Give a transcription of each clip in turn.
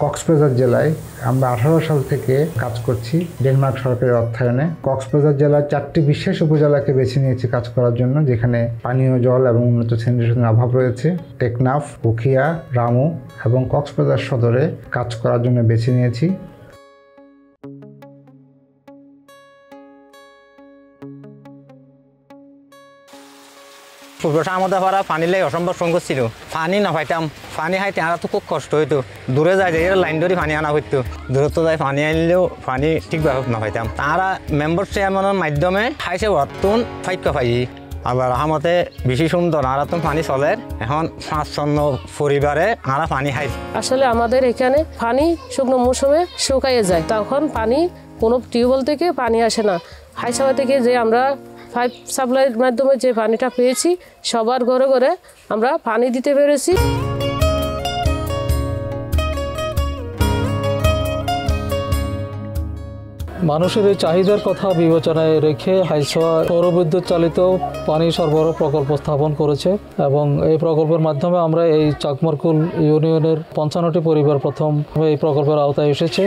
কক্সবাজার জেলায় আমরা 18 সাল থেকে কাজ করছি ডেনমার্ক সরকারের অর্থায়নে। কক্সবাজার জেলার 4টি বিশেষ উপজেলাকে বেছে নিয়েছি কাজ করার জন্য, যেখানে পানীয় জল এবং উন্নত স্যানিটেশনের অভাব রয়েছে। টেকনাফ, উখিয়া, রামু এবং কক্সবাজার সদরে কাজ করার জন্য বেছে নিয়েছি। পূর্বটা আমাদের পাড়া পানি লাই অসম্ভব সংকট ছিল, পানি না পাইতাম। পানি খাইতে আনা তো খুব কষ্ট হইতো, দূরে যায় যে লাইন ধরে পানি আনা হইতো, দূরত্ব যায় পানি আনলেও পানি ঠিকভাবে না পাইতাম। তারা মেম্বার চেয়ারম্যানের মাধ্যমে খাইছে অর্থন ফাইকা পাই। আবার আমাতে বেশি সুন্দর আর পানি চলে। এখন 5-6 পরিবারে আমরা পানি খাই। আসলে আমাদের এখানে পানি শুকনো মৌসুমে শুকাইয়ে যায়, তখন পানি কোনো টিউবওয়েল থেকে পানি আসে না। হাইসাওয়া থেকে যে আমরা পাইপ সাপ্লাইয়ের মাধ্যমে যে পানিটা পেয়েছি, সবার ঘরে ঘরে আমরা পানি দিতে পেরেছি। মানুষের এই চাহিদার কথা বিবেচনায় রেখে হাইসাওয়া সৌরবিদ্যুৎ চালিত পানি সরবরাহ প্রকল্প স্থাপন করেছে এবং এই প্রকল্পের মাধ্যমে আমরা এই চাকমারকুল ইউনিয়নের 55টি পরিবার প্রথম এই প্রকল্পের আওতায় এসেছে।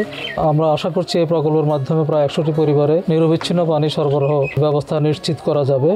আমরা আশা করছি এই প্রকল্পের মাধ্যমে প্রায় 100টি পরিবারে নিরবিচ্ছিন্ন পানি সরবরাহ ব্যবস্থা নিশ্চিত করা যাবে।